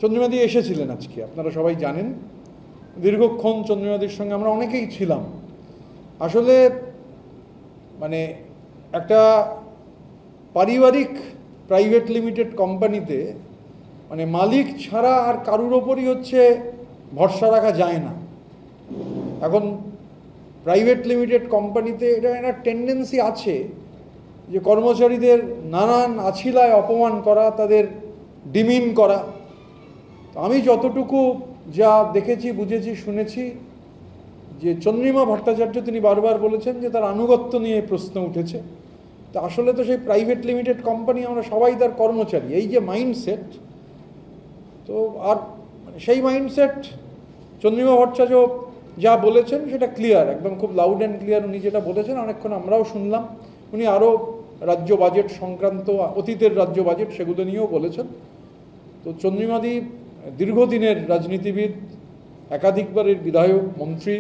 চন্দ্রিমাদি এসেছিলেন আজকে, আপনারা সবাই জানেন। দীর্ঘক্ষণ চন্দ্রিমাদির সঙ্গে আমরা অনেকেই ছিলাম। আসলে মানে একটা পারিবারিক প্রাইভেট লিমিটেড কোম্পানিতে মানে মালিক ছাড়া আর কারুর ওপরই হচ্ছে ভরসা রাখা যায় না। এখন প্রাইভেট লিমিটেড কোম্পানিতে এটা একটা টেন্ডেন্সি আছে যে কর্মচারীদের নানান আছিলায় অপমান করা, তাদের ডিমিন করা। তো আমি যতটুকু যা দেখেছি, বুঝেছি, শুনেছি, যে চন্দ্রিমা ভট্টাচার্য তিনি বারবার বলেছেন যে তার আনুগত্য নিয়ে প্রশ্ন উঠেছে। তো আসলে তো সেই প্রাইভেট লিমিটেড কোম্পানি, আমরা সবাই তার কর্মচারী। এই যে মাইন্ডসেট, তো আর সেই মাইন্ডসেট চন্দ্রিমা ভট্টাচার্য যা বলেছেন সেটা ক্লিয়ার, একদম খুব লাউড অ্যান্ড ক্লিয়ার উনি যেটা বলেছেন। অনেকক্ষণ আমরাও শুনলাম। উনি আরও রাজ্য বাজেট সংক্রান্ত, অতীতের রাজ্য বাজেট, সেগুলো নিয়েও বলেছেন। তো চন্দ্রিমাদি দীর্ঘদিনের রাজনীতিবিদ, একাধিকবারের বিধায়ক, মন্ত্রী।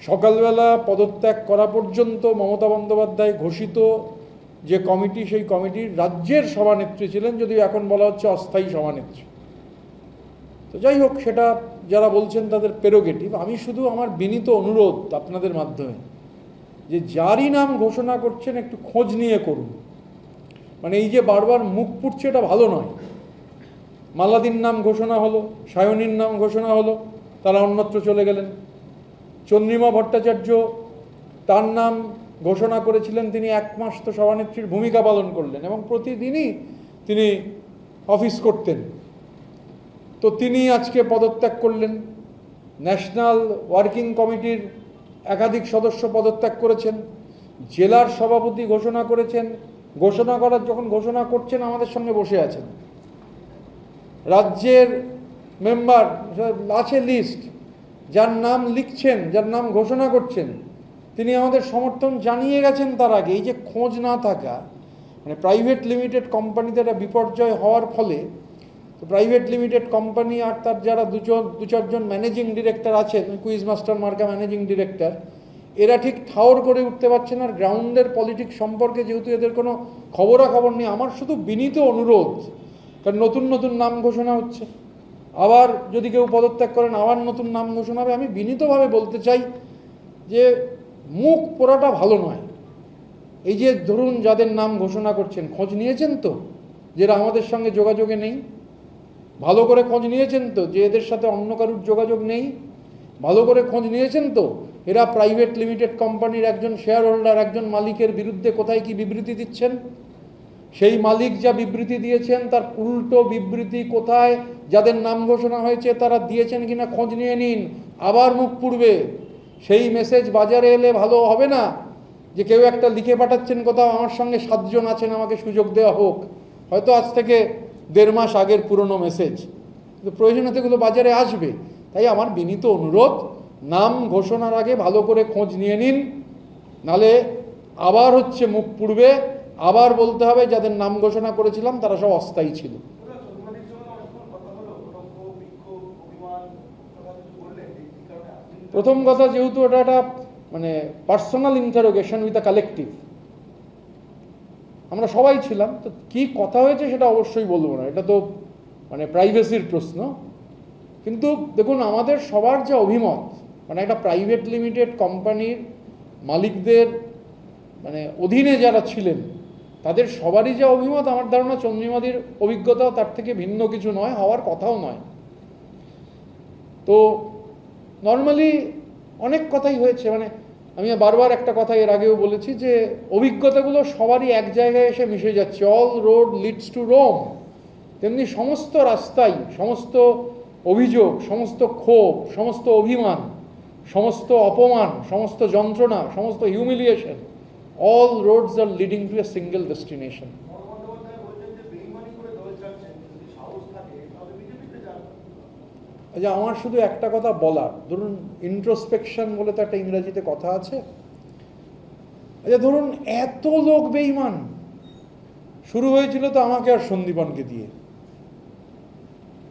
সকালবেলা পদত্যাগ করা পর্যন্ত মমতা বন্দ্যোপাধ্যায় ঘোষিত যে কমিটি, সেই কমিটির রাজ্যের সভানেত্রী ছিলেন, যদিও এখন বলা হচ্ছে অস্থায়ী সভানেত্রী। তো যাই হোক, সেটা যারা বলছেন তাদের প্রেরোগেটিভ। আমি শুধু আমার বিনীত অনুরোধ আপনাদের মাধ্যমে, যে যারই নাম ঘোষণা করছেন একটু খোঁজ নিয়ে করুন। মানে এই যে বারবার মুখ পুড়ছে, এটা ভালো নয়। মালাদির নাম ঘোষণা হলো, সায়নীর নাম ঘোষণা হলো, তারা অন্যত্র চলে গেলেন। চন্দ্রিমা ভট্টাচার্য, তার নাম ঘোষণা করেছিলেন, তিনি 1 মাস তো সভানেত্রীর ভূমিকা পালন করলেন এবং প্রতিদিনই তিনি অফিস করতেন। তো তিনি আজকে পদত্যাগ করলেন। ন্যাশনাল ওয়ার্কিং কমিটির একাধিক সদস্য পদত্যাগ করেছেন। জেলার সভাপতি ঘোষণা করেছেন। ঘোষণা করার যখন ঘোষণা করছেন আমাদের সঙ্গে বসে আছেন। রাজ্যের মেম্বার আছে লিস্ট, যার নাম লিখছেন, যার নাম ঘোষণা করছেন, তিনি আমাদের সমর্থন জানিয়ে গেছেন তার আগে। এই যে খোঁজ না থাকা, মানে প্রাইভেট লিমিটেড কোম্পানিতে একটা বিপর্যয় হওয়ার ফলে তো প্রাইভেট লিমিটেড কোম্পানি আর তার যারা দু চারজন ম্যানেজিং ডিরেক্টর আছেন, কুইজ মাস্টার মার্কা ম্যানেজিং ডিরেক্টর, এরা ঠিক ঠাওর করে উঠতে পারছেন। আর গ্রাউন্ডের পলিটিক্স সম্পর্কে যেহেতু এদের কোনো খবরাখবর নেই, আমার শুধু বিনীত অনুরোধ, কারণ নতুন নতুন নাম ঘোষণা হচ্ছে, আবার যদি কেউ পদত্যাগ করেন আবার নতুন নাম ঘোষণা হবে। আমি বিনীতভাবে বলতে চাই যে মুখ পোড়াটা ভালো নয়। এই যে ধরুন যাদের নাম ঘোষণা করছেন, খোঁজ নিয়েছেন তো যারা আমাদের সঙ্গে যোগাযোগে নেই? ভালো করে খোঁজ নিয়েছেন তো যে এদের সাথে অন্য কারুর যোগাযোগ নেই? ভালো করে খোঁজ নিয়েছেন তো এরা প্রাইভেট লিমিটেড কোম্পানির একজন শেয়ার হোল্ডার, একজন মালিকের বিরুদ্ধে কোথায় কি বিবৃতি দিচ্ছেন? সেই মালিক যা বিবৃতি দিয়েছেন তার উল্টো বিবৃতি কোথায় যাদের নাম ঘোষণা হয়েছে তারা দিয়েছেন কিনা খোঁজ নিয়ে নিন। আবার মুখ পুড়বে। সেই মেসেজ বাজারে এলে ভালো হবে না যে কেউ একটা লিখে পাঠাচ্ছেন কোথাও, আমার সঙ্গে 7 জন আছেন, আমাকে সুযোগ দেওয়া হোক। হয়তো আজ থেকে 1.5 মাস আগের পুরনো মেসেজ, কিন্তু প্রয়োজনে সেগুলো বাজারে আসবে। তাই আমার বিনীত অনুরোধ, নাম ঘোষণার আগে ভালো করে খোঁজ নিয়ে নিন, নালে আবার হচ্ছে মুখ পুড়বে। আবার বলতে হবে যাদের নাম ঘোষণা করেছিলাম তারা সব অস্থায়ী ছিল। প্রথম কথা, যেহেতু এটা একটা মানে personal interrogation with a collective, আমরা সবাই ছিলাম, তো কি কথা হয়েছে সেটা অবশ্যই বলবো না, এটা তো মানে প্রাইভেসির প্রশ্ন। কিন্তু দেখুন, আমাদের সবার যে অভিমত, মানে একটা প্রাইভেট লিমিটেড কোম্পানির মালিকদের মানে অধীনে যারা ছিলেন তাদের সবারই যে অভিমত, আমার ধারণা চন্দ্রিমাদির অভিজ্ঞতাও তার থেকে ভিন্ন কিছু নয়, হওয়ার কথাও নয়। তো নর্মালি অনেক কথাই হয়েছে। মানে আমি বারবার একটা কথা এর আগেও বলেছি যে অভিজ্ঞতাগুলো সবারই এক জায়গায় এসে মিশে যাচ্ছে। All road leads to Rome. তেমনি সমস্ত রাস্তায় সমস্ত অভিযোগ, সমস্ত ক্ষোভ, সমস্ত অভিমান, সমস্ত অপমান, সমস্ত যন্ত্রণা, সমস্ত humiliation, all roads are leading to a single destination. আচ্ছা, আমার শুধু একটা কথা বলার, ধরুন ইন্ট্রোস্পেকশন বলে তো একটা ইংরেজিতে কথা আছে। আচ্ছা ধরুন এত লোক বেঈমান, শুরু হয়েছিল তো আমাকে আর সন্দীপনকে দিয়ে,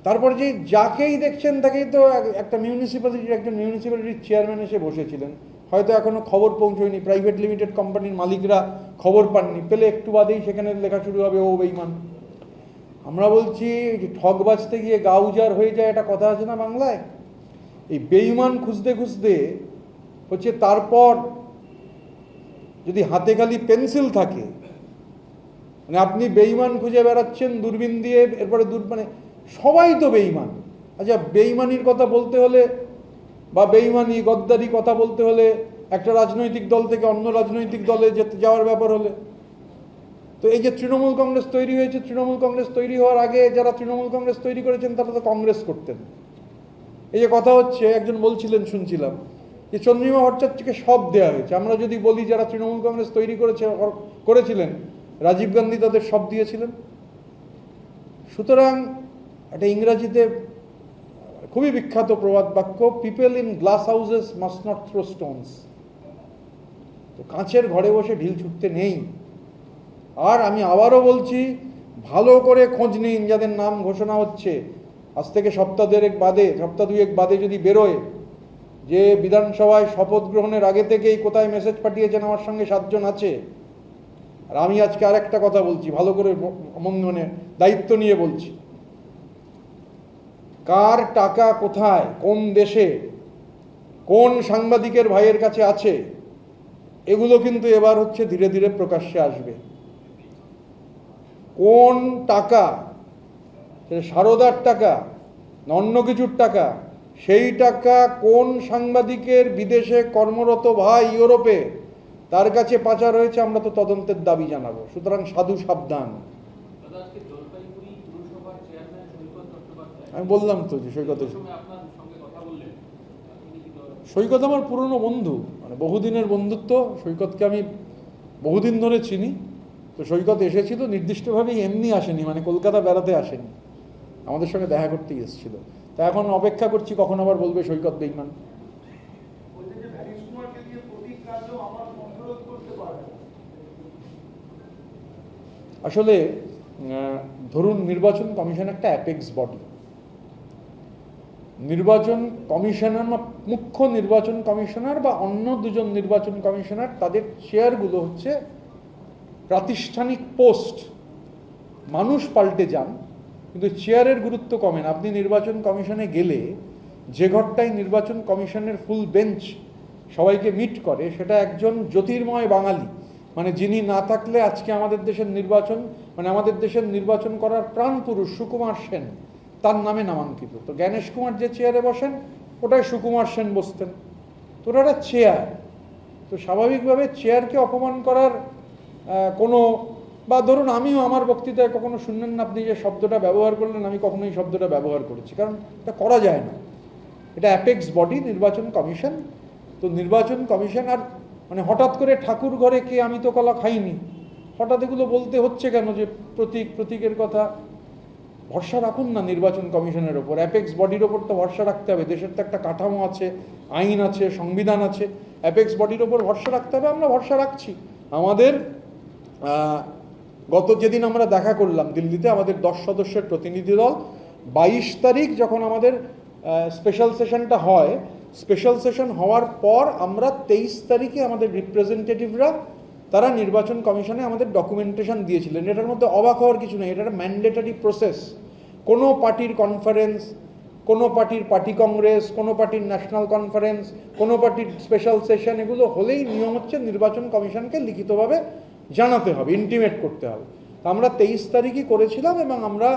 তারপর যে যাকেই দেখছেন তাকেই তো একটা মিউনিসিপ্যালিটির একজন মিউনিসিপ্যালিটির চেয়ারম্যান এসে বসেছিলেন, হয়তো এখনো খবর পৌঁছয়নি, প্রাইভেট লিমিটেড কোম্পানির মালিকরা খবর পাননি, পেলে একটু বাদেই সেখানে লেখা শুরু হবে ও বেঈমান। আমরা বলছি যে ঠক বাজতে গিয়ে গা উজাড় হয়ে যায়, একটা কথা আছে না বাংলায়। এই বেঈমান খুঁজতে খুঁজতে হচ্ছে, তারপর যদি হাতে খালি পেন্সিল থাকে, মানে আপনি বেঈমান খুঁজে বেড়াচ্ছেন দূরবীন দিয়ে, এরপরে মানে সবাই তো বেঈমান। আচ্ছা, বেঈমানির কথা বলতে হলে বা বেঈমানি গদ্দারি কথা বলতে হলে একটা রাজনৈতিক দল থেকে অন্য রাজনৈতিক দলে যাওয়ার ব্যাপার হলে, তো এই যে তৃণমূল কংগ্রেস তৈরি হয়েছে, তৃণমূল কংগ্রেস তৈরি হওয়ার আগে যারা তৃণমূল কংগ্রেস তৈরি করেছেন তারা তো কংগ্রেস করতেন। এই যে কথা হচ্ছে, একজন বলছিলেন, শুনছিলাম যে চন্দ্রিমা ভট্টাচার্যকে সব দেওয়া হয়েছে। আমরা যদি বলি যারা তৃণমূল কংগ্রেস তৈরি করেছিলেন, রাজীব গান্ধী তাদের সব দিয়েছিলেন। সুতরাং একটা ইংরাজিতে খুবই বিখ্যাত প্রবাদ বাক্য, people in glass houses must not throw stones. তো কাঁচের ঘরে বসে ঢিল ছুটতে নেই। আর আমি আবারও বলছি, ভালো করে খোঁজ নিন যাদের নাম ঘোষণা হচ্ছে। আজ থেকে সপ্তাহ দুয়েক বাদে যদি বেরোয় যে বিধানসভায় শপথ গ্রহণের আগে থেকেই কোথায় মেসেজ পাঠিয়েছেন আমার সঙ্গে 7 জন আছে। আর আমি আজকে আর একটা কথা বলছি, ভালো করে মানে দায়িত্ব নিয়ে বলছি, কার টাকা কোথায়, কোন দেশে, কোন সাংবাদিকের ভাইয়ের কাছে আছে, এগুলো কিন্তু এবার হচ্ছে ধীরে ধীরে প্রকাশ্যে আসবে। কোন টাকা, সারদার টাকা, অন্য কিছুর টাকা, সেই টাকা কোন সাংবাদিকের বিদেশে কর্মরত ভাই ইউরোপে তার কাছে পাচার হয়েছে, আমরা তো তদন্তের দাবি জানাবো। সুতরাং সাধু সাবধান। আমি বললাম তো যে সৈকত আমার পুরনো বন্ধু, মানে বহুদিনের বন্ধুত্ব। সৈকতকে আমি বহুদিন ধরে চিনি। তো সৈকত এসেছিল নির্দিষ্টভাবেই, এমনি আসেনি, মানে কলকাতা বেড়াতে আসেনি, আমাদের সঙ্গে দেখা করতেই এসেছিল। তা এখন অপেক্ষা করছি কখন আবার বলবে সৈকত বেঈমান। আসলে ধরুন, নির্বাচন কমিশন একটা অ্যাপেক্স বডি। নির্বাচন কমিশনার বা মুখ্য নির্বাচন কমিশনার বা অন্য 2 জন নির্বাচন কমিশনার, তাদের চেয়ারগুলো হচ্ছে প্রাতিষ্ঠানিক পোস্ট। মানুষ পাল্টে যান কিন্তু চেয়ারের গুরুত্ব কমে না। আপনি নির্বাচন কমিশনে গেলে যে ঘরটায় নির্বাচন কমিশনের ফুল বেঞ্চ সবাইকে মিট করে, সেটা একজন জ্যোতির্ময় বাঙালি, মানে যিনি না থাকলে আজকে আমাদের দেশের নির্বাচন, মানে আমাদের দেশের নির্বাচন করার প্রাণ পুরুষ সুকুমার সেন, তার নামে নামাঙ্কিত। তো জ্ঞানেশ কুমার যে চেয়ারে বসেন, ওটাই সুকুমার সেন বসতেন। তো ওটা একটা চেয়ার। তো স্বাভাবিকভাবে চেয়ারকে অপমান করার কোনো, বা ধরুন আমিও আমার বক্তৃতায় কখনো শুনলেন না আপনি যে শব্দটা ব্যবহার করলেন, আমি কখনো এই শব্দটা ব্যবহার করেছি, কারণ এটা করা যায় না। এটা অ্যাপেক্স বডি নির্বাচন কমিশন। তো নির্বাচন কমিশন, আর মানে হঠাৎ করে ঠাকুর ঘরে কে আমি তো কলা খাইনি, হঠাৎ এগুলো বলতে হচ্ছে কেন? যে প্রতীকের কথা। ভরসা রাখুন না নির্বাচন কমিশনের ওপর, অ্যাপেক্স বডির ওপর তো ভরসা রাখতে হবে। দেশের তো একটা কাঠামো আছে, আইন আছে, সংবিধান আছে, অ্যাপেক্স বডির ওপর ভরসা রাখতে হবে। আমরা ভরসা রাখছি। আমাদের গত যেদিন আমরা দেখা করলাম দিল্লিতে, আমাদের 10 সদস্যের প্রতিনিধি দল, 22 তারিখ যখন আমাদের স্পেশাল সেশনটা হয়, স্পেশাল সেশন হওয়ার পর আমরা 23 তারিখে আমাদের রিপ্রেজেন্টেটিভরা তারা নির্বাচন কমিশনে আমাদের ডকুমেন্টেশন দিয়েছিলেন। এটার মধ্যে অবাক হওয়ার কিছু নেই, এটা একটা ম্যান্ডেটরি প্রসেস। কোনো পার্টির কনফারেন্স, কোনো পার্টির পার্টি কংগ্রেস, কোনো পার্টির ন্যাশনাল কনফারেন্স, কোনো পার্টির স্পেশাল সেশন, এগুলো হলেই নিয়ম হচ্ছে নির্বাচন কমিশনকে লিখিতভাবে জানাতে হবে, ইন্টিমেট করতে হবে। তো আমরা 23 তারিখই করেছিলাম এবং আমরা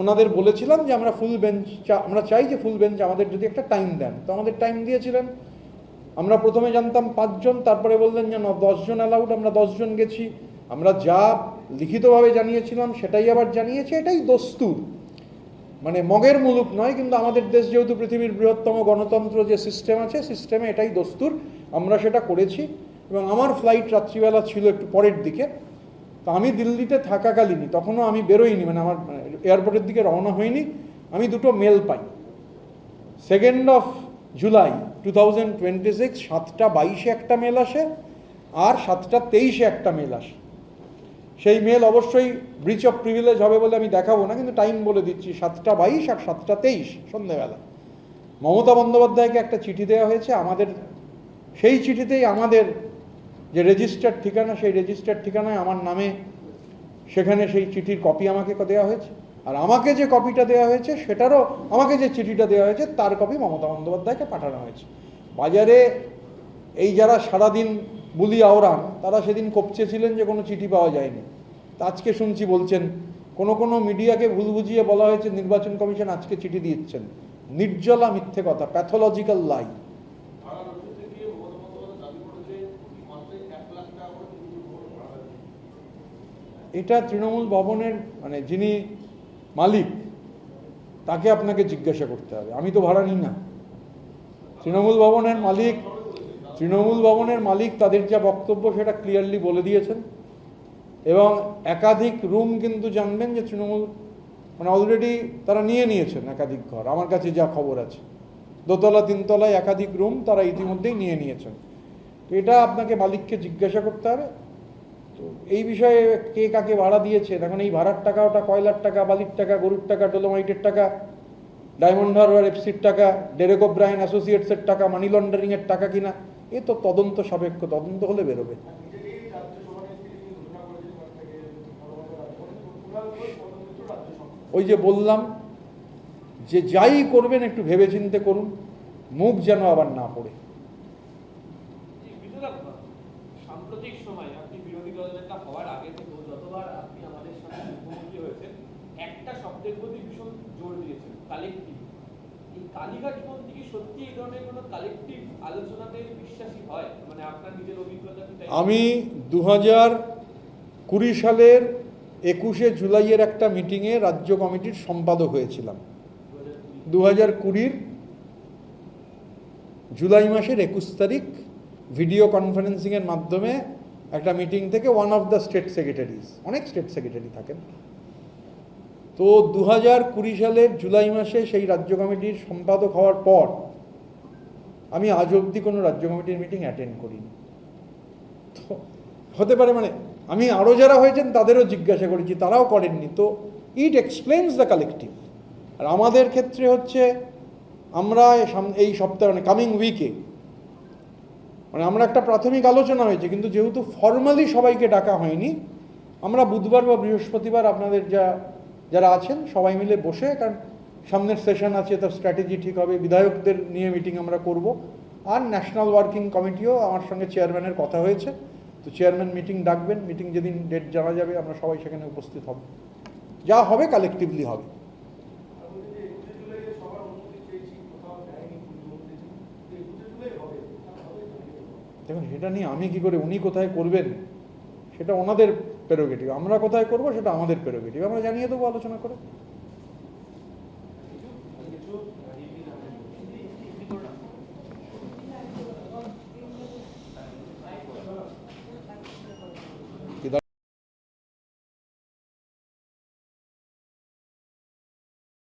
ওনাদের বলেছিলাম যে আমরা ফুল বেঞ্চ, আমরা চাই যে ফুল বেঞ্চ আমাদের যদি একটা টাইম দেন। তো আমাদের টাইম দিয়েছিলেন। আমরা প্রথমে জানতাম 5 জন, তারপরে বললেন যে 10 জন অ্যালাউড, আমরা 10 জন গেছি। আমরা যা লিখিতভাবে জানিয়েছিলাম সেটাই আবার জানিয়েছি। এটাই দস্তুর, মানে মগের মুলুক নয়, কিন্তু আমাদের দেশ যেহেতু পৃথিবীর বৃহত্তম গণতন্ত্র যে সিস্টেম আছে, সিস্টেমে এটাই দস্তুর, আমরা সেটা করেছি। এবং আমার ফ্লাইট রাত্রিবেলা ছিল একটু পরের দিকে। তো আমি দিল্লিতে থাকাকালীনই, তখনও আমি বেরোইনি, মানে আমার এয়ারপোর্টের দিকে রওনা হয়নি, আমি 2টো মেল পাই। 2nd জুলাই 2026 7:22 একটা মেল আসে, আর 7:23 একটা মেল আসে। সেই মেল অবশ্যই ব্রিচ অফ প্রিভিলেজ হবে বলে আমি দেখাবো না, কিন্তু টাইম বলে দিচ্ছি, 7:22 আর 7:23 সন্ধ্যেবেলা। মমতা বন্দ্যোপাধ্যায়কে একটা চিঠি দেওয়া হয়েছে আমাদের। সেই চিঠিতেই আমাদের যে রেজিস্টার্ড ঠিকানা, সেই রেজিস্টার্ড ঠিকানায় আমার নামে সেখানে সেই চিঠির কপি আমাকে দেওয়া হয়েছে। আর আমাকে যে কপিটা দেওয়া হয়েছে সেটারও, আমাকে যে চিঠিটা দেওয়া হয়েছে তার কপি মমতা বন্দ্যোপাধ্যায়কে পাঠানো হয়েছে। বাজারে এই যারা সারাদিন বুলি আওড়ান তারা সেদিন কপচেছিলেন যে কোনো চিঠি পাওয়া যায়নি। তা আজকে শুনছি বলছেন কোনো মিডিয়াকে ভুল বুঝিয়ে বলা হয়েছে নির্বাচন কমিশন আজকে চিঠি দিচ্ছেন। নির্জলা মিথ্যে কথা, প্যাথোলজিক্যাল লাই। এটা তৃণমূল ভবনের মানে যিনি মালিক তাকে আপনাকে জিজ্ঞাসা করতে হবে, আমি তো ভাড়া নিই না। তৃণমূল ভবনের মালিক তাদের যা বক্তব্য সেটা ক্লিয়ারলি বলে দিয়েছেন। এবং একাধিক রুম কিন্তু জানবেন যে তৃণমূল মানে অলরেডি তারা নিয়েছেন একাধিক ঘর, আমার কাছে যা খবর আছে। দোতলা তিনতলায় একাধিক রুম তারা ইতিমধ্যেই নিয়েছেন। তো এটা আপনাকে মালিককে জিজ্ঞাসা করতে হবে। তো এই বিষয়ে কে কাকে ভাড়া দিয়েছে, এখন এই ভাড়ার টাকা ওটা কয়লার টাকা, বালির টাকা, গরুর টাকা, ডোলোমাইটের টাকা, ডায়মন্ড হারবার এফসির টাকা, ডেরেক ওব্রায়েন অ্যাসোসিয়েটসের টাকা, মানি লন্ডারিংয়ের টাকা কিনা, এ তো তদন্ত সাপেক্ষ, তদন্ত হলে বেরোবে। ওই যে বললাম যে যাই করবেন একটু ভেবেচিন্তে করুন, মুখ যেন আবার না পড়ে। সাম্প্রতিক সময় আপনি বিরোধী দলনেতা হওয়ার আগে থেকে যতবার আপনি আমাদের সাথে মুখোমুখি হয়েছেন একটা শব্দের প্রতি ভীষণ জোর দিয়েছেন, কালেক্টিভ। এই কালীঘাটপন্থী কি সত্যি এই ধরনের কোনো কালেক্টিভ আলোচনাতে বিশ্বাসী হয়? মানে আপনার নিজের অভিজ্ঞতা কি? আমি 2020 সালের 21শে জুলাইয়ের একটা মিটিংয়ে রাজ্য কমিটির সম্পাদক হয়েছিলাম। 2020 জুলাই মাসের 21 তারিখ ভিডিও কনফারেন্সিংয়ের মাধ্যমে একটা মিটিং থেকে one of the state secretaries, অনেক স্টেট সেক্রেটারি থাকেন, তো 2020 সালের জুলাই মাসে সেই রাজ্য কমিটির সম্পাদক হওয়ার পর আমি আজ অবধি কোনো রাজ্য কমিটির মিটিং অ্যাটেন্ড করিনি। তো হতে পারে মানে আমি আরও যারা হয়েছেন তাদেরও জিজ্ঞাসা করেছি, তারাও করেননি। তো ইট এক্সপ্লেইনস দ্য কালেকটিভ। আর আমাদের ক্ষেত্রে হচ্ছে আমরা এই সপ্তাহে মানে কামিং উইকে মানে আমরা একটা প্রাথমিক আলোচনা হয়েছে, কিন্তু যেহেতু ফর্মালি সবাইকে ডাকা হয়নি, আমরা বুধবার বা বৃহস্পতিবার আপনাদের যারা আছেন সবাই মিলে বসে, কারণ সামনের সেশন আছে, তার স্ট্র্যাটেজি ঠিক হবে, বিধায়কদের নিয়ে মিটিং আমরা করব। আর ন্যাশনাল ওয়ার্কিং কমিটিও আমার সঙ্গে চেয়ারম্যানের কথা হয়েছে, তো চেয়ারম্যান মিটিং ডাকবেন, মিটিং যেদিন ডেট জানা যাবে আমরা সবাই সেখানে উপস্থিত হব, যা হবে কালেকটিভলি হবে। দেখুন সেটা নিয়ে আমি কি করে, উনি কোথায় করবেন সেটা ওনাদের প্রেরোগেটিভ, আমরা কোথায় করব সেটা আমাদের প্রেরোগেটিভ, আমরা জানিয়ে দেবো আলোচনা করে।